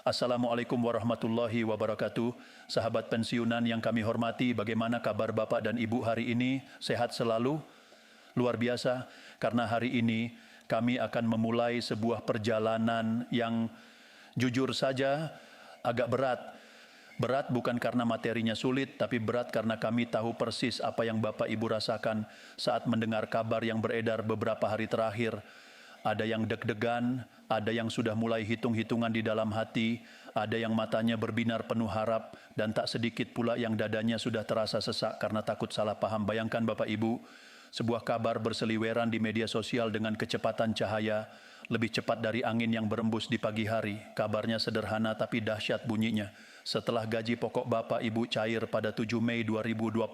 Assalamualaikum warahmatullahi wabarakatuh. Sahabat pensiunan yang kami hormati, bagaimana kabar Bapak dan Ibu hari ini? Sehat selalu? Luar biasa, karena hari ini kami akan memulai sebuah perjalanan yang jujur saja agak berat. Berat bukan karena materinya sulit, tapi berat karena kami tahu persis apa yang Bapak Ibu rasakan saat mendengar kabar yang beredar beberapa hari terakhir. Ada yang deg-degan, ada yang sudah mulai hitung-hitungan di dalam hati, ada yang matanya berbinar penuh harap, dan tak sedikit pula yang dadanya sudah terasa sesak karena takut salah paham. Bayangkan Bapak Ibu, sebuah kabar berseliweran di media sosial dengan kecepatan cahaya, lebih cepat dari angin yang berembus di pagi hari. Kabarnya sederhana tapi dahsyat bunyinya. Setelah gaji pokok Bapak Ibu cair pada 7 Mei 2026,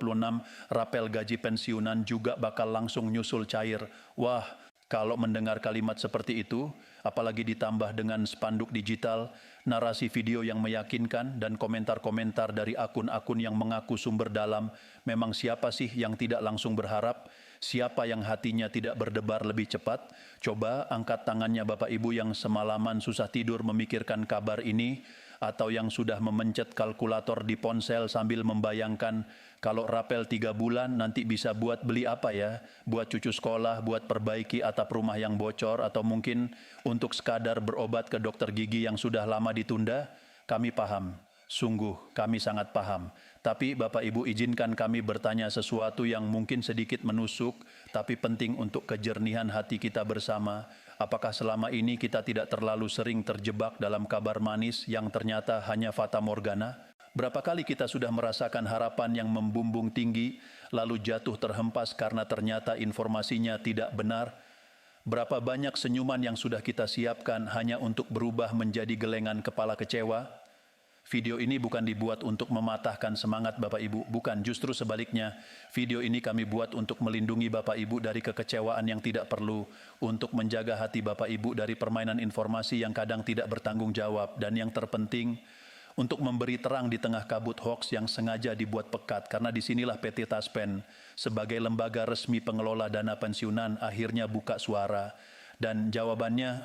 rapel gaji pensiunan juga bakal langsung nyusul cair. Wah, kalau mendengar kalimat seperti itu, apalagi ditambah dengan spanduk digital, narasi video yang meyakinkan, dan komentar-komentar dari akun-akun yang mengaku sumber dalam, memang siapa sih yang tidak langsung berharap? Siapa yang hatinya tidak berdebar lebih cepat? Coba angkat tangannya Bapak Ibu yang semalaman susah tidur memikirkan kabar ini, atau yang sudah memencet kalkulator di ponsel sambil membayangkan kalau rapel 3 bulan nanti bisa buat beli apa ya? Buat cucu sekolah, buat perbaiki atap rumah yang bocor, atau mungkin untuk sekadar berobat ke dokter gigi yang sudah lama ditunda. Kami paham, sungguh kami sangat paham. Tapi Bapak Ibu izinkan kami bertanya sesuatu yang mungkin sedikit menusuk, tapi penting untuk kejernihan hati kita bersama. Apakah selama ini kita tidak terlalu sering terjebak dalam kabar manis yang ternyata hanya fata morgana? Berapa kali kita sudah merasakan harapan yang membumbung tinggi, lalu jatuh terhempas karena ternyata informasinya tidak benar? Berapa banyak senyuman yang sudah kita siapkan hanya untuk berubah menjadi gelengan kepala kecewa? Video ini bukan dibuat untuk mematahkan semangat Bapak Ibu, bukan, justru sebaliknya. Video ini kami buat untuk melindungi Bapak Ibu dari kekecewaan yang tidak perlu, untuk menjaga hati Bapak Ibu dari permainan informasi yang kadang tidak bertanggung jawab, dan yang terpenting, untuk memberi terang di tengah kabut hoaks yang sengaja dibuat pekat, karena disinilah PT Taspen, sebagai lembaga resmi pengelola dana pensiunan, akhirnya buka suara. Dan jawabannya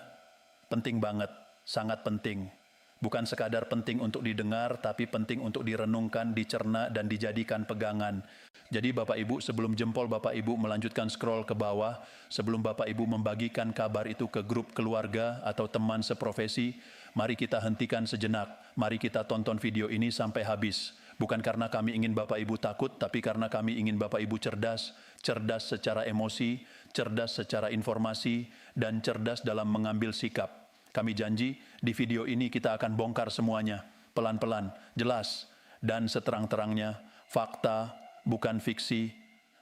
penting banget, sangat penting. Bukan sekadar penting untuk didengar, tapi penting untuk direnungkan, dicerna, dan dijadikan pegangan. Jadi Bapak Ibu, sebelum jempol Bapak Ibu melanjutkan scroll ke bawah, sebelum Bapak Ibu membagikan kabar itu ke grup keluarga atau teman seprofesi, mari kita hentikan sejenak. Mari kita tonton video ini sampai habis. Bukan karena kami ingin Bapak Ibu takut, tapi karena kami ingin Bapak Ibu cerdas. Cerdas secara emosi, cerdas secara informasi, dan cerdas dalam mengambil sikap. Kami janji, di video ini kita akan bongkar semuanya, pelan-pelan, jelas, dan seterang-terangnya. Fakta, bukan fiksi,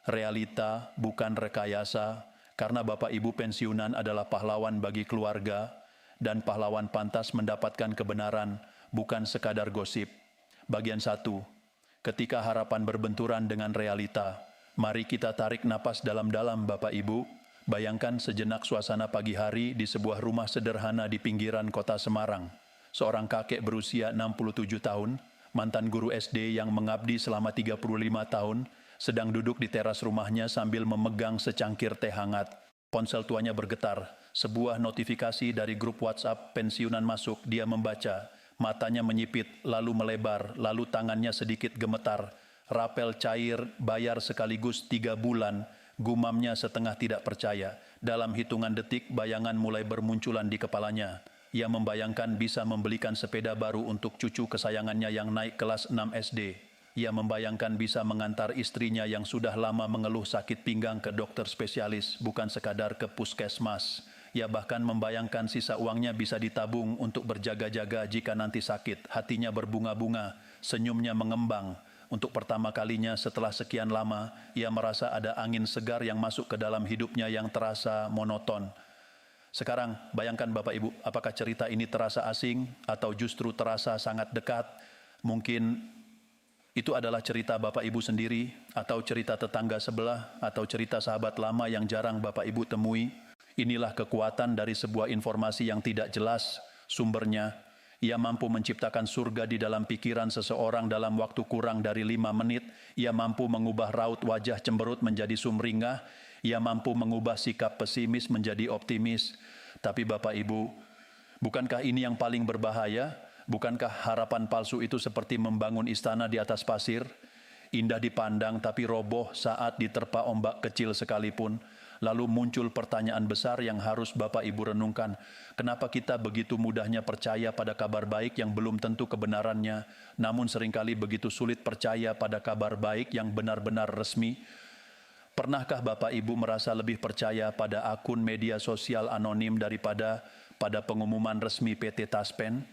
realita, bukan rekayasa, karena Bapak Ibu pensiunan adalah pahlawan bagi keluarga, dan pahlawan pantas mendapatkan kebenaran, bukan sekadar gosip. Bagian 1, ketika harapan berbenturan dengan realita, mari kita tarik napas dalam-dalam Bapak Ibu. Bayangkan sejenak suasana pagi hari di sebuah rumah sederhana di pinggiran kota Semarang. Seorang kakek berusia 67 tahun, mantan guru SD yang mengabdi selama 35 tahun, sedang duduk di teras rumahnya sambil memegang secangkir teh hangat. Ponsel tuanya bergetar, sebuah notifikasi dari grup WhatsApp pensiunan masuk, dia membaca, matanya menyipit, lalu melebar, lalu tangannya sedikit gemetar. Rapel cair, bayar sekaligus 3 bulan, gumamnya setengah tidak percaya. Dalam hitungan detik, bayangan mulai bermunculan di kepalanya. Ia membayangkan bisa membelikan sepeda baru untuk cucu kesayangannya yang naik kelas 6 SD. Ia membayangkan bisa mengantar istrinya yang sudah lama mengeluh sakit pinggang ke dokter spesialis, bukan sekadar ke puskesmas. Ia bahkan membayangkan sisa uangnya bisa ditabung untuk berjaga-jaga jika nanti sakit. Hatinya berbunga-bunga, senyumnya mengembang. Untuk pertama kalinya setelah sekian lama, ia merasa ada angin segar yang masuk ke dalam hidupnya yang terasa monoton. Sekarang, bayangkan Bapak Ibu, apakah cerita ini terasa asing atau justru terasa sangat dekat? Mungkin itu adalah cerita Bapak Ibu sendiri, atau cerita tetangga sebelah, atau cerita sahabat lama yang jarang Bapak Ibu temui. Inilah kekuatan dari sebuah informasi yang tidak jelas sumbernya. Ia mampu menciptakan surga di dalam pikiran seseorang dalam waktu kurang dari 5 menit. Ia mampu mengubah raut wajah cemberut menjadi sumringah. Ia mampu mengubah sikap pesimis menjadi optimis. Tapi Bapak Ibu, bukankah ini yang paling berbahaya? Bukankah harapan palsu itu seperti membangun istana di atas pasir? Indah dipandang tapi roboh saat diterpa ombak kecil sekalipun. Lalu muncul pertanyaan besar yang harus Bapak Ibu renungkan. Kenapa kita begitu mudahnya percaya pada kabar baik yang belum tentu kebenarannya, namun seringkali begitu sulit percaya pada kabar baik yang benar-benar resmi? Pernahkah Bapak Ibu merasa lebih percaya pada akun media sosial anonim daripada pada pengumuman resmi PT Taspen?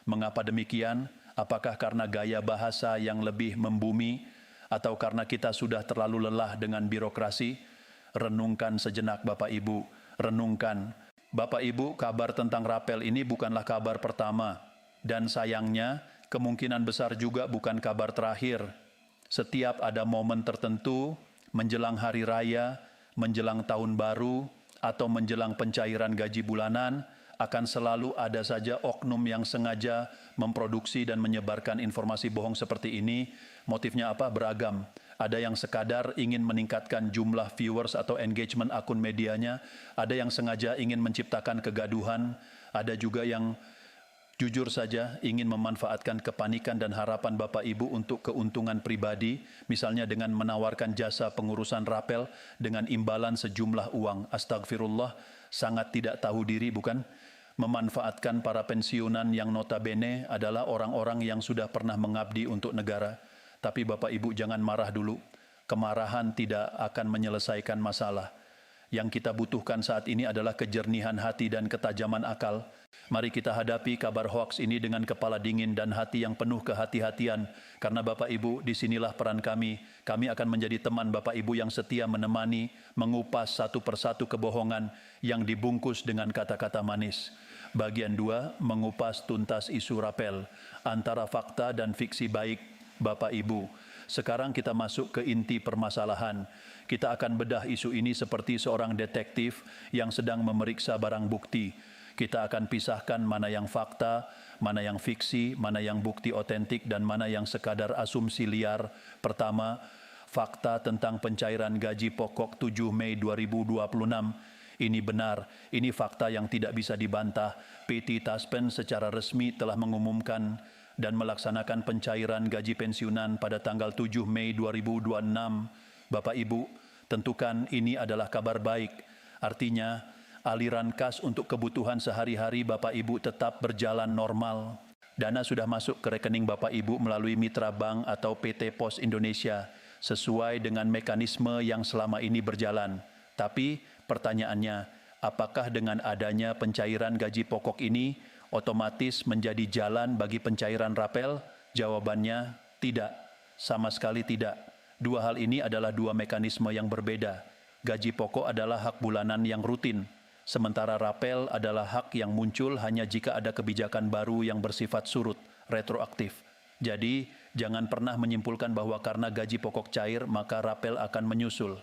Mengapa demikian? Apakah karena gaya bahasa yang lebih membumi, atau karena kita sudah terlalu lelah dengan birokrasi? Renungkan sejenak Bapak Ibu, renungkan. Bapak Ibu, kabar tentang rapel ini bukanlah kabar pertama, dan sayangnya kemungkinan besar juga bukan kabar terakhir. Setiap ada momen tertentu, menjelang hari raya, menjelang tahun baru, atau menjelang pencairan gaji bulanan, akan selalu ada saja oknum yang sengaja memproduksi dan menyebarkan informasi bohong seperti ini. Motifnya apa? Beragam. Ada yang sekadar ingin meningkatkan jumlah viewers atau engagement akun medianya, ada yang sengaja ingin menciptakan kegaduhan, ada juga yang jujur saja ingin memanfaatkan kepanikan dan harapan Bapak Ibu untuk keuntungan pribadi, misalnya dengan menawarkan jasa pengurusan rapel dengan imbalan sejumlah uang. Astagfirullah, sangat tidak tahu diri bukan? Memanfaatkan para pensiunan yang notabene adalah orang-orang yang sudah pernah mengabdi untuk negara. Tapi Bapak Ibu jangan marah dulu. Kemarahan tidak akan menyelesaikan masalah. Yang kita butuhkan saat ini adalah kejernihan hati dan ketajaman akal. Mari kita hadapi kabar hoaks ini dengan kepala dingin dan hati yang penuh kehati-hatian. Karena Bapak Ibu, disinilah peran kami. Kami akan menjadi teman Bapak Ibu yang setia menemani, mengupas satu persatu kebohongan yang dibungkus dengan kata-kata manis. Bagian 2, mengupas tuntas isu rapel, antara fakta dan fiksi baik Bapak Ibu. Sekarang kita masuk ke inti permasalahan. Kita akan bedah isu ini seperti seorang detektif yang sedang memeriksa barang bukti. Kita akan pisahkan mana yang fakta, mana yang fiksi, mana yang bukti otentik, dan mana yang sekadar asumsi liar. Pertama, fakta tentang pencairan gaji pokok 7 Mei 2026. Ini benar, ini fakta yang tidak bisa dibantah. PT Taspen secara resmi telah mengumumkan dan melaksanakan pencairan gaji pensiunan pada tanggal 7 Mei 2026. Bapak Ibu, tentukan ini adalah kabar baik. Artinya, aliran kas untuk kebutuhan sehari-hari Bapak Ibu tetap berjalan normal. Dana sudah masuk ke rekening Bapak Ibu melalui Mitra Bank atau PT Pos Indonesia, sesuai dengan mekanisme yang selama ini berjalan. Tapi pertanyaannya, apakah dengan adanya pencairan gaji pokok ini otomatis menjadi jalan bagi pencairan rapel? Jawabannya tidak, sama sekali tidak. Dua hal ini adalah dua mekanisme yang berbeda. Gaji pokok adalah hak bulanan yang rutin, sementara rapel adalah hak yang muncul hanya jika ada kebijakan baru yang bersifat surut, retroaktif. Jadi, jangan pernah menyimpulkan bahwa karena gaji pokok cair, maka rapel akan menyusul.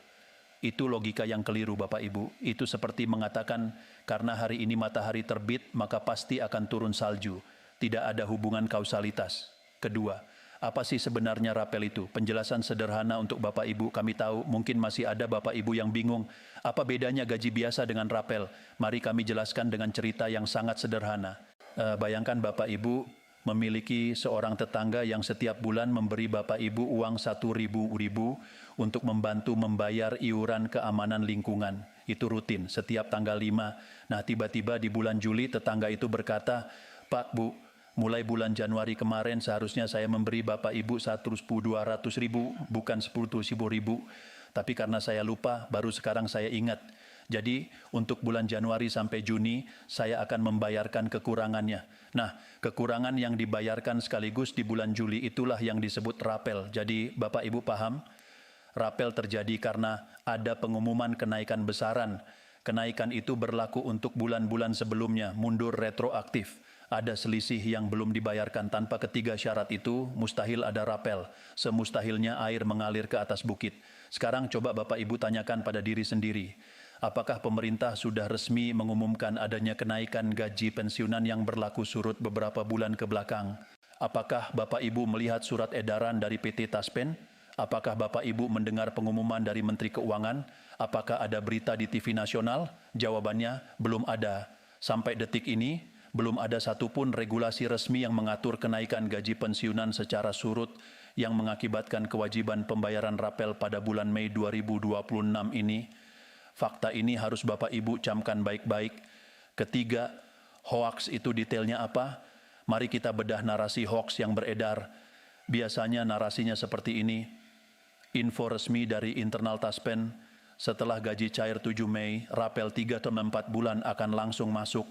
Itu logika yang keliru Bapak Ibu. Itu seperti mengatakan karena hari ini matahari terbit maka pasti akan turun salju. Tidak ada hubungan kausalitas. Kedua, apa sih sebenarnya rapel itu? Penjelasan sederhana untuk Bapak Ibu. Kami tahu mungkin masih ada Bapak Ibu yang bingung. Apa bedanya gaji biasa dengan rapel? Mari kami jelaskan dengan cerita yang sangat sederhana. Bayangkan Bapak Ibu memiliki seorang tetangga yang setiap bulan memberi Bapak Ibu uang 1.000 untuk membantu membayar iuran keamanan lingkungan. Itu rutin, setiap tanggal 5. Nah, tiba-tiba di bulan Juli tetangga itu berkata, "Pak, Bu, mulai bulan Januari kemarin seharusnya saya memberi Bapak Ibu 1.200.000, bukan 10.000. Tapi karena saya lupa, baru sekarang saya ingat. Jadi untuk bulan Januari sampai Juni saya akan membayarkan kekurangannya." Nah, kekurangan yang dibayarkan sekaligus di bulan Juli itulah yang disebut rapel. Jadi Bapak Ibu paham? Rapel terjadi karena ada pengumuman kenaikan besaran. Kenaikan itu berlaku untuk bulan-bulan sebelumnya, mundur retroaktif. Ada selisih yang belum dibayarkan. Tanpa ketiga syarat itu, mustahil ada rapel. Semustahilnya air mengalir ke atas bukit. Sekarang coba Bapak Ibu tanyakan pada diri sendiri. Apakah pemerintah sudah resmi mengumumkan adanya kenaikan gaji pensiunan yang berlaku surut beberapa bulan ke belakang? Apakah Bapak Ibu melihat surat edaran dari PT Taspen? Apakah Bapak Ibu mendengar pengumuman dari Menteri Keuangan? Apakah ada berita di TV nasional? Jawabannya belum ada. Sampai detik ini, Belum ada satupun regulasi resmi yang mengatur kenaikan gaji pensiunan secara surut yang mengakibatkan kewajiban pembayaran rapel pada bulan Mei 2026 ini. Fakta ini harus Bapak Ibu camkan baik-baik. Ketiga, hoaks itu detailnya apa? Mari kita bedah narasi hoaks yang beredar. Biasanya narasinya seperti ini. Info resmi dari internal Taspen, setelah gaji cair 7 Mei, rapel 3 atau 4 bulan akan langsung masuk.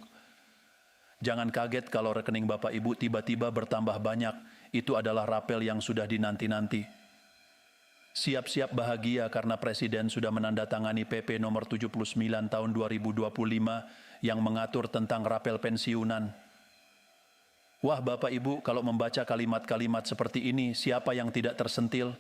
Jangan kaget kalau rekening Bapak Ibu tiba-tiba bertambah banyak. Itu adalah rapel yang sudah dinanti-nanti. Siap-siap bahagia karena Presiden sudah menandatangani PP nomor 79 tahun 2025 yang mengatur tentang rapel pensiunan. Wah Bapak Ibu, kalau membaca kalimat-kalimat seperti ini, siapa yang tidak tersentil?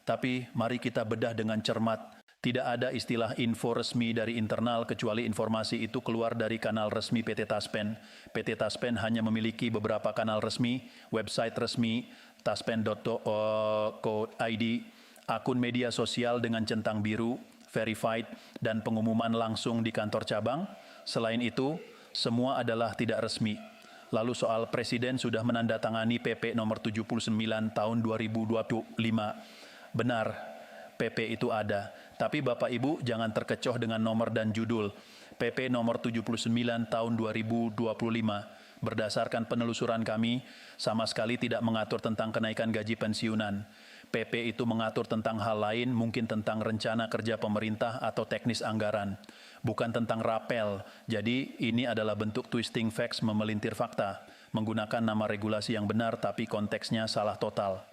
Tapi mari kita bedah dengan cermat. Tidak ada istilah info resmi dari internal kecuali informasi itu keluar dari kanal resmi PT Taspen. PT Taspen hanya memiliki beberapa kanal resmi, website resmi, taspen.co.id, akun media sosial dengan centang biru, verified, dan pengumuman langsung di kantor cabang. Selain itu, semua adalah tidak resmi. Lalu soal Presiden sudah menandatangani PP nomor 79 tahun 2025. Benar, PP itu ada. Tapi Bapak Ibu jangan terkecoh dengan nomor dan judul. PP nomor 79 tahun 2025 berdasarkan penelusuran kami sama sekali tidak mengatur tentang kenaikan gaji pensiunan. PP itu mengatur tentang hal lain, mungkin tentang rencana kerja pemerintah atau teknis anggaran, bukan tentang rapel. Jadi ini adalah bentuk twisting facts, memelintir fakta, menggunakan nama regulasi yang benar tapi konteksnya salah total.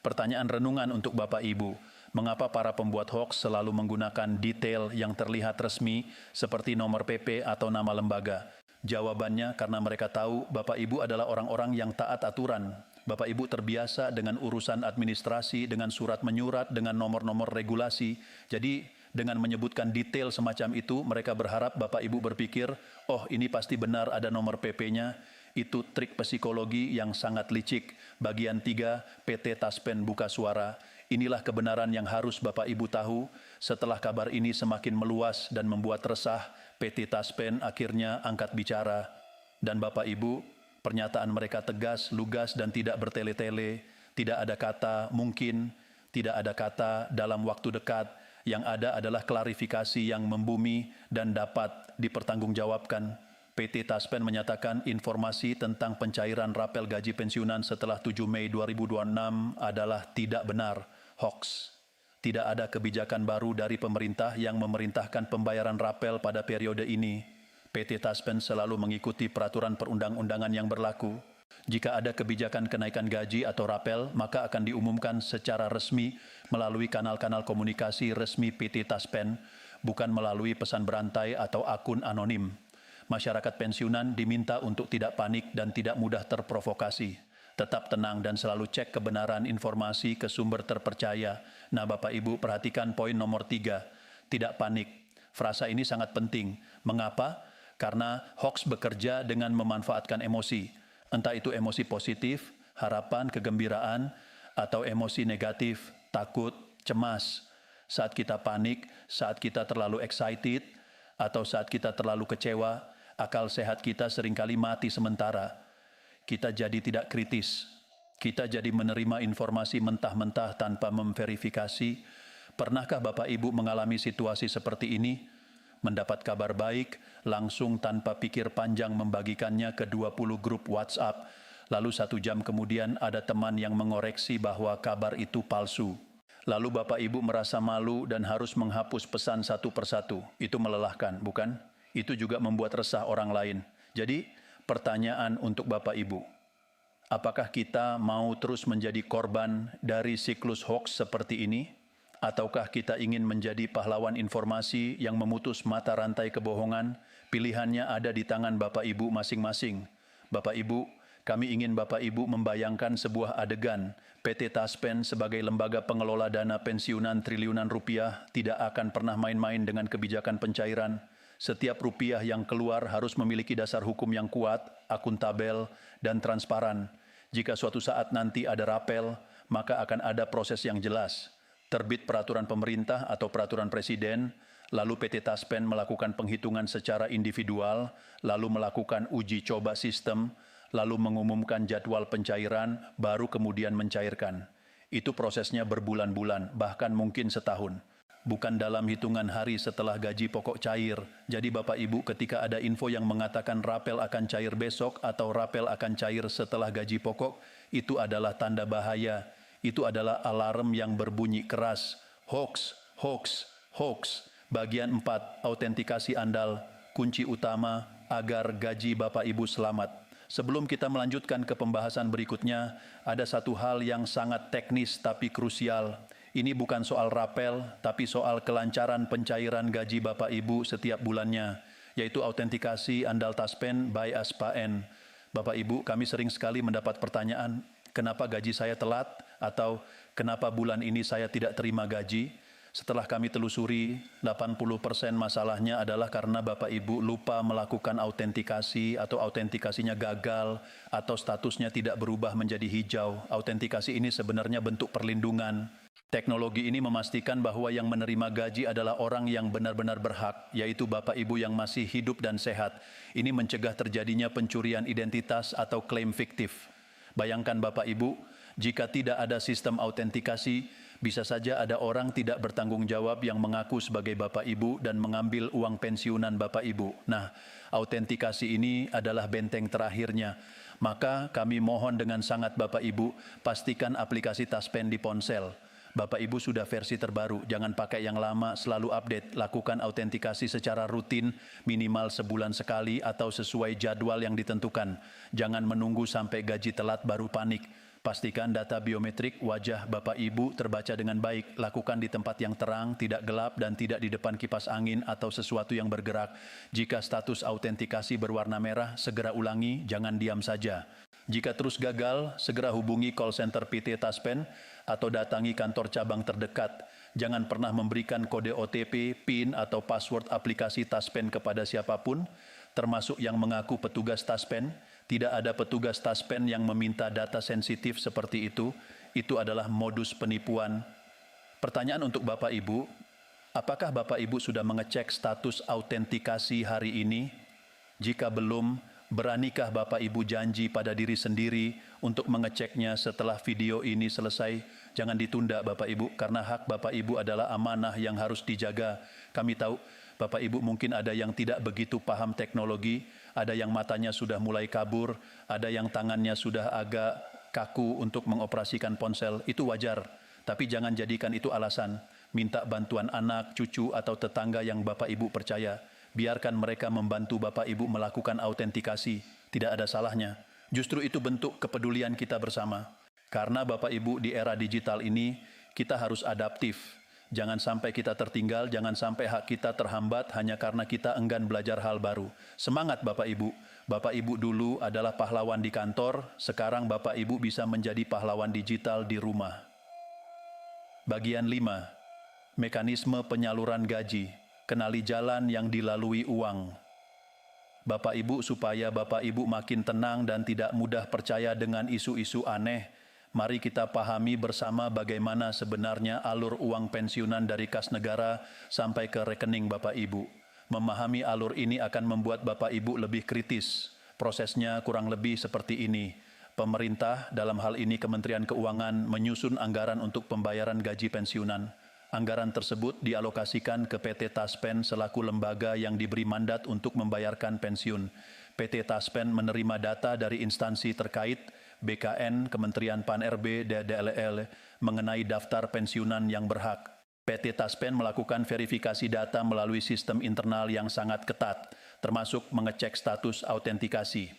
Pertanyaan renungan untuk Bapak Ibu, mengapa para pembuat hoaks selalu menggunakan detail yang terlihat resmi seperti nomor PP atau nama lembaga? Jawabannya karena mereka tahu Bapak Ibu adalah orang-orang yang taat aturan. Bapak Ibu terbiasa dengan urusan administrasi, dengan surat menyurat, dengan nomor-nomor regulasi. Jadi dengan menyebutkan detail semacam itu, mereka berharap Bapak Ibu berpikir, oh ini pasti benar ada nomor PP-nya. Itu trik psikologi yang sangat licik. Bagian 3, PT Taspen buka suara. Inilah kebenaran yang harus Bapak Ibu tahu. Setelah kabar ini semakin meluas dan membuat resah, PT Taspen akhirnya angkat bicara. Dan Bapak Ibu, pernyataan mereka tegas, lugas, dan tidak bertele-tele. Tidak ada kata mungkin, tidak ada kata dalam waktu dekat. Yang ada adalah klarifikasi yang membumi dan dapat dipertanggungjawabkan. PT Taspen menyatakan informasi tentang pencairan rapel gaji pensiunan setelah 7 Mei 2026 adalah tidak benar, hoax. Tidak ada kebijakan baru dari pemerintah yang memerintahkan pembayaran rapel pada periode ini. PT Taspen selalu mengikuti peraturan perundang-undangan yang berlaku. Jika ada kebijakan kenaikan gaji atau rapel, maka akan diumumkan secara resmi melalui kanal-kanal komunikasi resmi PT Taspen, bukan melalui pesan berantai atau akun anonim. Masyarakat pensiunan diminta untuk tidak panik dan tidak mudah terprovokasi. Tetap tenang dan selalu cek kebenaran informasi ke sumber terpercaya. Nah Bapak Ibu perhatikan poin nomor 3, tidak panik. Frasa ini sangat penting. Mengapa? Karena hoax bekerja dengan memanfaatkan emosi. Entah itu emosi positif, harapan, kegembiraan, atau emosi negatif, takut, cemas. Saat kita panik, saat kita terlalu excited, atau saat kita terlalu kecewa, akal sehat kita seringkali mati sementara. Kita jadi tidak kritis. Kita jadi menerima informasi mentah-mentah tanpa memverifikasi. Pernahkah Bapak Ibu mengalami situasi seperti ini? Mendapat kabar baik, langsung tanpa pikir panjang membagikannya ke 20 grup WhatsApp. Lalu 1 jam kemudian ada teman yang mengoreksi bahwa kabar itu palsu. Lalu Bapak Ibu merasa malu dan harus menghapus pesan satu persatu. Itu melelahkan, bukan? Itu juga membuat resah orang lain. Jadi, pertanyaan untuk Bapak Ibu. Apakah kita mau terus menjadi korban dari siklus hoax seperti ini? Ataukah kita ingin menjadi pahlawan informasi yang memutus mata rantai kebohongan? Pilihannya ada di tangan Bapak Ibu masing-masing. Bapak Ibu, kami ingin Bapak Ibu membayangkan sebuah adegan. PT Taspen sebagai lembaga pengelola dana pensiunan triliunan rupiah tidak akan pernah main-main dengan kebijakan pencairan. Setiap rupiah yang keluar harus memiliki dasar hukum yang kuat, akuntabel, dan transparan. Jika suatu saat nanti ada rapel, maka akan ada proses yang jelas. Terbit peraturan pemerintah atau peraturan presiden, lalu PT Taspen melakukan penghitungan secara individual, lalu melakukan uji coba sistem, lalu mengumumkan jadwal pencairan, baru kemudian mencairkan. Itu prosesnya berbulan-bulan, bahkan mungkin setahun. Bukan dalam hitungan hari setelah gaji pokok cair. Jadi Bapak Ibu, ketika ada info yang mengatakan rapel akan cair besok atau rapel akan cair setelah gaji pokok, itu adalah tanda bahaya. Itu adalah alarm yang berbunyi keras. Hoax, hoax, hoax. Bagian 4, autentikasi andal, kunci utama agar gaji Bapak Ibu selamat. Sebelum kita melanjutkan ke pembahasan berikutnya, ada satu hal yang sangat teknis tapi krusial. Ini bukan soal rapel, tapi soal kelancaran pencairan gaji Bapak Ibu setiap bulannya, yaitu autentikasi andal Taspen by ASPAN. Bapak Ibu, kami sering sekali mendapat pertanyaan, kenapa gaji saya telat, atau kenapa bulan ini saya tidak terima gaji? Setelah kami telusuri, 80% masalahnya adalah karena Bapak Ibu lupa melakukan autentikasi atau autentikasinya gagal atau statusnya tidak berubah menjadi hijau. Autentikasi ini sebenarnya bentuk perlindungan. Teknologi ini memastikan bahwa yang menerima gaji adalah orang yang benar-benar berhak, yaitu Bapak Ibu yang masih hidup dan sehat. Ini mencegah terjadinya pencurian identitas atau klaim fiktif. Bayangkan Bapak Ibu, jika tidak ada sistem autentikasi, bisa saja ada orang tidak bertanggung jawab yang mengaku sebagai Bapak Ibu dan mengambil uang pensiunan Bapak Ibu. Nah, autentikasi ini adalah benteng terakhirnya. Maka kami mohon dengan sangat Bapak Ibu, pastikan aplikasi Taspen di ponsel. Bapak Ibu sudah versi terbaru, jangan pakai yang lama, selalu update, lakukan autentikasi secara rutin, minimal sebulan sekali atau sesuai jadwal yang ditentukan. Jangan menunggu sampai gaji telat baru panik. Pastikan data biometrik wajah Bapak Ibu terbaca dengan baik, lakukan di tempat yang terang, tidak gelap dan tidak di depan kipas angin atau sesuatu yang bergerak. Jika status autentikasi berwarna merah, segera ulangi, jangan diam saja. Jika terus gagal, segera hubungi call center PT Taspen atau datangi kantor cabang terdekat. Jangan pernah memberikan kode OTP, PIN atau password aplikasi Taspen kepada siapapun, termasuk yang mengaku petugas Taspen. Tidak ada petugas Taspen yang meminta data sensitif seperti itu. Itu adalah modus penipuan. Pertanyaan untuk Bapak Ibu, apakah Bapak Ibu sudah mengecek status autentikasi hari ini? Jika belum, beranikah Bapak Ibu janji pada diri sendiri untuk mengeceknya setelah video ini selesai? Jangan ditunda Bapak Ibu, karena hak Bapak Ibu adalah amanah yang harus dijaga. Kami tahu Bapak Ibu mungkin ada yang tidak begitu paham teknologi, ada yang matanya sudah mulai kabur, ada yang tangannya sudah agak kaku untuk mengoperasikan ponsel. Itu wajar, tapi jangan jadikan itu alasan. Minta bantuan anak, cucu, atau tetangga yang Bapak Ibu percaya. Biarkan mereka membantu Bapak Ibu melakukan autentikasi. Tidak ada salahnya. Justru itu bentuk kepedulian kita bersama. Karena Bapak Ibu di era digital ini, kita harus adaptif. Jangan sampai kita tertinggal, jangan sampai hak kita terhambat hanya karena kita enggan belajar hal baru. Semangat Bapak Ibu. Bapak Ibu dulu adalah pahlawan di kantor, sekarang Bapak Ibu bisa menjadi pahlawan digital di rumah. Bagian 5. Mekanisme penyaluran gaji. Kenali jalan yang dilalui uang. Bapak Ibu, supaya Bapak Ibu makin tenang dan tidak mudah percaya dengan isu-isu aneh, mari kita pahami bersama bagaimana sebenarnya alur uang pensiunan dari kas negara sampai ke rekening Bapak Ibu. Memahami alur ini akan membuat Bapak Ibu lebih kritis. Prosesnya kurang lebih seperti ini. Pemerintah, dalam hal ini Kementerian Keuangan, menyusun anggaran untuk pembayaran gaji pensiunan. Anggaran tersebut dialokasikan ke PT Taspen selaku lembaga yang diberi mandat untuk membayarkan pensiun. PT Taspen menerima data dari instansi terkait, BKN, Kementerian Pan-RB, DLL, mengenai daftar pensiunan yang berhak. PT Taspen melakukan verifikasi data melalui sistem internal yang sangat ketat, termasuk mengecek status autentikasi.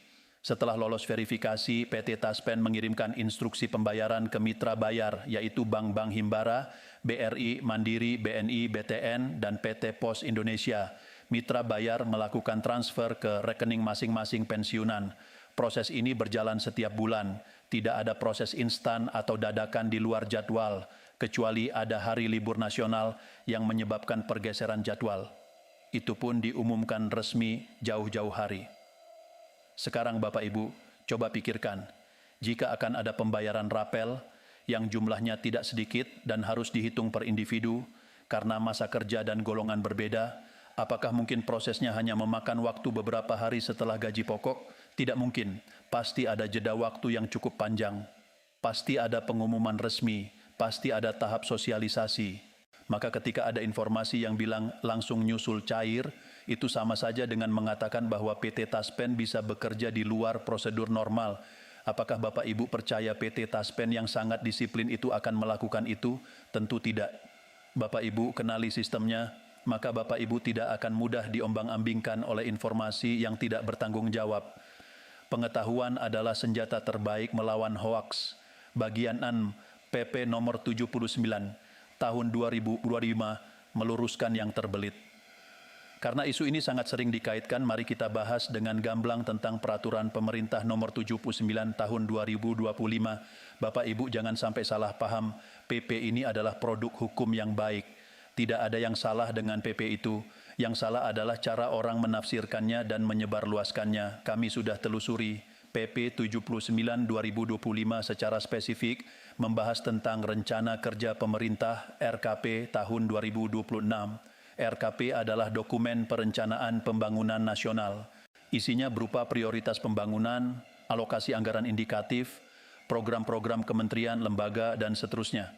Setelah lolos verifikasi, PT Taspen mengirimkan instruksi pembayaran ke mitra bayar, yaitu Bank-Bank Himbara, BRI, Mandiri, BNI, BTN, dan PT Pos Indonesia. Mitra bayar melakukan transfer ke rekening masing-masing pensiunan. Proses ini berjalan setiap bulan. Tidak ada proses instan atau dadakan di luar jadwal, kecuali ada hari libur nasional yang menyebabkan pergeseran jadwal. Itu pun diumumkan resmi jauh-jauh hari. Sekarang Bapak Ibu, coba pikirkan, jika akan ada pembayaran rapel yang jumlahnya tidak sedikit dan harus dihitung per individu, Karena masa kerja dan golongan berbeda, apakah mungkin prosesnya hanya memakan waktu beberapa hari setelah gaji pokok? Tidak mungkin. Pasti ada jeda waktu yang cukup panjang. Pasti ada pengumuman resmi. Pasti ada tahap sosialisasi. Maka ketika ada informasi yang bilang langsung nyusul cair, itu sama saja dengan mengatakan bahwa PT Taspen bisa bekerja di luar prosedur normal. Apakah Bapak Ibu percaya PT Taspen yang sangat disiplin itu akan melakukan itu? Tentu tidak. Bapak Ibu kenali sistemnya, maka Bapak Ibu tidak akan mudah diombang-ambingkan oleh informasi yang tidak bertanggung jawab. Pengetahuan adalah senjata terbaik melawan hoaks. Bagian 6 PP nomor 79 tahun 2025 meluruskan yang terbelit. Karena isu ini sangat sering dikaitkan, mari kita bahas dengan gamblang tentang peraturan pemerintah nomor 79 tahun 2025. Bapak Ibu jangan sampai salah paham, PP ini adalah produk hukum yang baik. Tidak ada yang salah dengan PP itu. Yang salah adalah cara orang menafsirkannya dan menyebarluaskannya. Kami sudah telusuri. PP 79/2025 secara spesifik membahas tentang Rencana Kerja Pemerintah RKP tahun 2026. RKP adalah dokumen perencanaan pembangunan nasional. Isinya berupa prioritas pembangunan, alokasi anggaran indikatif, program-program kementerian, lembaga, dan seterusnya.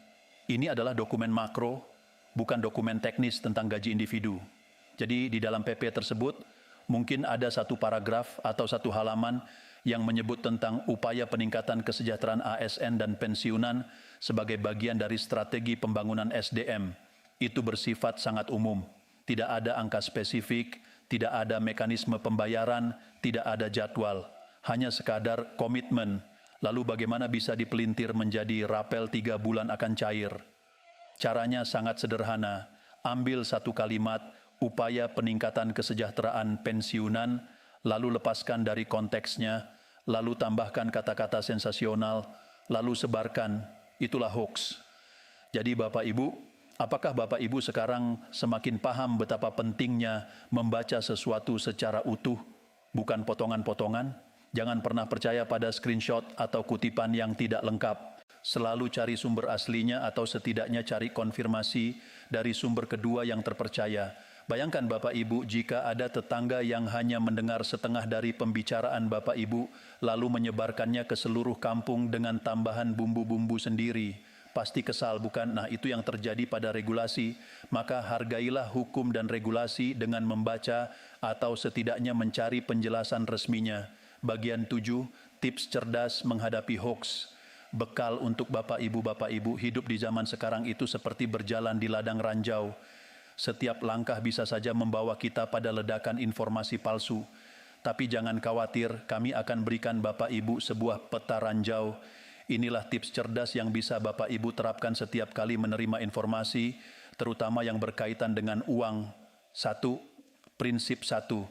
Ini adalah dokumen makro, bukan dokumen teknis tentang gaji individu. Jadi di dalam PP tersebut, mungkin ada satu paragraf atau satu halaman yang menyebut tentang upaya peningkatan kesejahteraan ASN dan pensiunan sebagai bagian dari strategi pembangunan SDM. Itu bersifat sangat umum. Tidak ada angka spesifik, tidak ada mekanisme pembayaran, tidak ada jadwal. Hanya sekadar komitmen. Lalu bagaimana bisa dipelintir menjadi rapel 3 bulan akan cair? Caranya sangat sederhana. Ambil satu kalimat, upaya peningkatan kesejahteraan pensiunan, lalu lepaskan dari konteksnya, lalu tambahkan kata-kata sensasional, lalu sebarkan. Itulah hoax. Jadi Bapak Ibu, apakah Bapak Ibu sekarang semakin paham betapa pentingnya membaca sesuatu secara utuh, bukan potongan-potongan? Jangan pernah percaya pada screenshot atau kutipan yang tidak lengkap. Selalu cari sumber aslinya atau setidaknya cari konfirmasi dari sumber kedua yang terpercaya. Bayangkan Bapak Ibu jika ada tetangga yang hanya mendengar setengah dari pembicaraan Bapak Ibu lalu menyebarkannya ke seluruh kampung dengan tambahan bumbu-bumbu sendiri. Pasti kesal, bukan? Nah, itu yang terjadi pada regulasi. Maka hargailah hukum dan regulasi dengan membaca atau setidaknya mencari penjelasan resminya. Bagian 7, tips cerdas menghadapi hoax. Bekal untuk Bapak Ibu hidup di zaman sekarang itu seperti berjalan di ladang ranjau. Setiap langkah bisa saja membawa kita pada ledakan informasi palsu. Tapi jangan khawatir, kami akan berikan Bapak Ibu sebuah peta ranjau. Inilah tips cerdas yang bisa Bapak Ibu terapkan setiap kali menerima informasi, terutama yang berkaitan dengan uang. 1. Prinsip 1.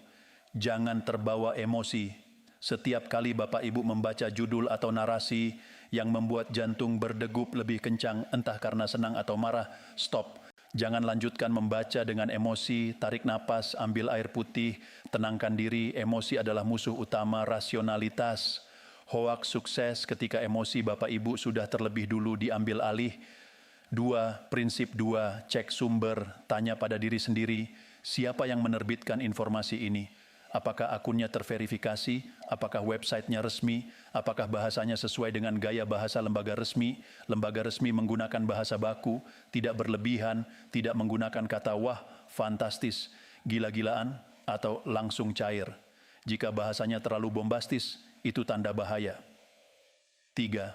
Jangan terbawa emosi. Setiap kali Bapak Ibu membaca judul atau narasi yang membuat jantung berdegup lebih kencang, entah karena senang atau marah, stop. Jangan lanjutkan membaca dengan emosi, tarik napas, ambil air putih, tenangkan diri. Emosi adalah musuh utama rasionalitas. Hoaks sukses ketika emosi Bapak Ibu sudah terlebih dulu diambil alih. 2. Prinsip 2, cek sumber, tanya pada diri sendiri, siapa yang menerbitkan informasi ini? Apakah akunnya terverifikasi? Apakah websitenya resmi? Apakah bahasanya sesuai dengan gaya bahasa lembaga resmi? Lembaga resmi menggunakan bahasa baku, tidak berlebihan, tidak menggunakan kata wah, fantastis, gila-gilaan, atau langsung cair. Jika bahasanya terlalu bombastis, itu tanda bahaya. 3.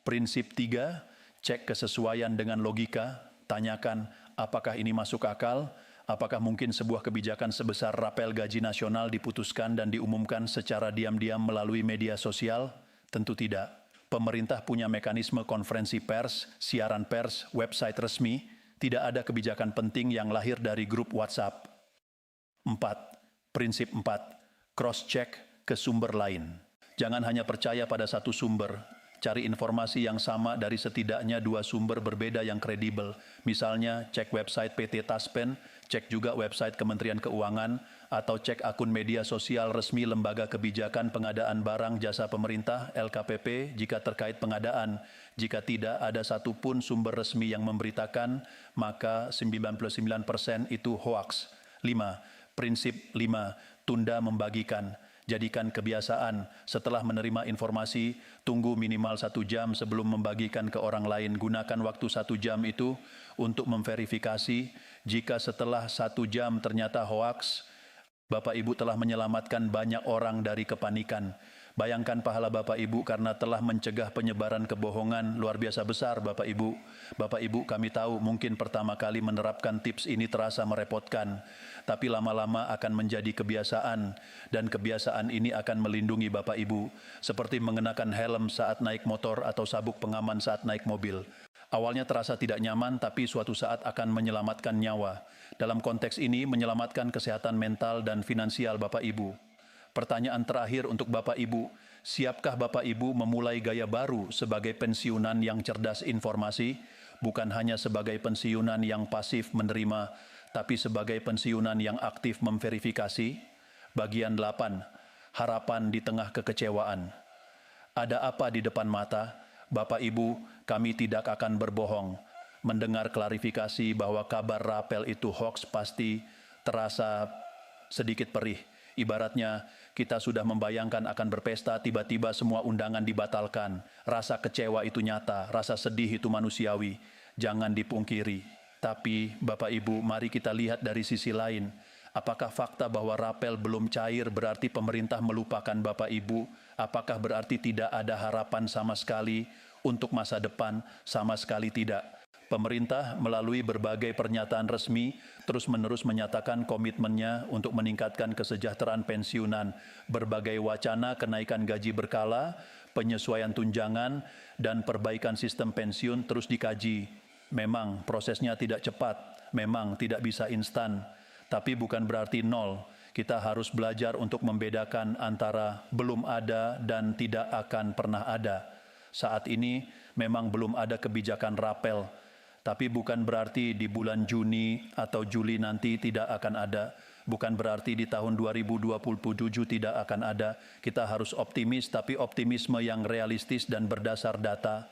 Prinsip 3, cek kesesuaian dengan logika, tanyakan apakah ini masuk akal. Apakah mungkin sebuah kebijakan sebesar rapel gaji nasional diputuskan dan diumumkan secara diam-diam melalui media sosial? Tentu tidak. Pemerintah punya mekanisme konferensi pers, siaran pers, website resmi. Tidak ada kebijakan penting yang lahir dari grup WhatsApp. 4. Prinsip 4. Cross-check ke sumber lain. Jangan hanya percaya pada satu sumber. Cari informasi yang sama dari setidaknya 2 sumber berbeda yang kredibel. Misalnya, cek website PT Taspen, cek juga website Kementerian Keuangan, atau cek akun media sosial resmi Lembaga Kebijakan Pengadaan Barang Jasa Pemerintah (LKPP) jika terkait pengadaan. Jika tidak ada satupun sumber resmi yang memberitakan, maka 99% itu hoaks. 5. Prinsip 5. Tunda membagikan. Jadikan kebiasaan, setelah menerima informasi, tunggu minimal 1 jam sebelum membagikan ke orang lain. Gunakan waktu 1 jam itu untuk memverifikasi. Jika setelah 1 jam ternyata hoaks, Bapak Ibu telah menyelamatkan banyak orang dari kepanikan. Bayangkan pahala Bapak Ibu karena telah mencegah penyebaran kebohongan luar biasa besar Bapak Ibu. Bapak Ibu, kami tahu mungkin pertama kali menerapkan tips ini terasa merepotkan, tapi lama-lama akan menjadi kebiasaan, dan kebiasaan ini akan melindungi Bapak Ibu, seperti mengenakan helm saat naik motor atau sabuk pengaman saat naik mobil. Awalnya terasa tidak nyaman, tapi suatu saat akan menyelamatkan nyawa. Dalam konteks ini, menyelamatkan kesehatan mental dan finansial Bapak Ibu. Pertanyaan terakhir untuk Bapak Ibu, siapkah Bapak Ibu memulai gaya baru sebagai pensiunan yang cerdas informasi, bukan hanya sebagai pensiunan yang pasif menerima, tapi sebagai pensiunan yang aktif memverifikasi? Bagian 8, harapan di tengah kekecewaan. Ada apa di depan mata? Bapak Ibu, kami tidak akan berbohong. Mendengar klarifikasi bahwa kabar rapel itu hoaks pasti terasa sedikit perih. Ibaratnya, kita sudah membayangkan akan berpesta, tiba-tiba semua undangan dibatalkan. Rasa kecewa itu nyata, rasa sedih itu manusiawi. Jangan dipungkiri. Tapi, Bapak Ibu, mari kita lihat dari sisi lain. Apakah fakta bahwa rapel belum cair berarti pemerintah melupakan Bapak Ibu? Apakah berarti tidak ada harapan sama sekali untuk masa depan? Sama sekali tidak. Pemerintah melalui berbagai pernyataan resmi terus-menerus menyatakan komitmennya untuk meningkatkan kesejahteraan pensiunan. Berbagai wacana kenaikan gaji berkala, penyesuaian tunjangan, dan perbaikan sistem pensiun terus dikaji. Memang prosesnya tidak cepat, memang tidak bisa instan, tapi bukan berarti nol. Kita harus belajar untuk membedakan antara belum ada dan tidak akan pernah ada. Saat ini memang belum ada kebijakan rapel, tapi bukan berarti di bulan Juni atau Juli nanti tidak akan ada. Bukan berarti di tahun 2027 tidak akan ada. Kita harus optimis, tapi optimisme yang realistis dan berdasar data.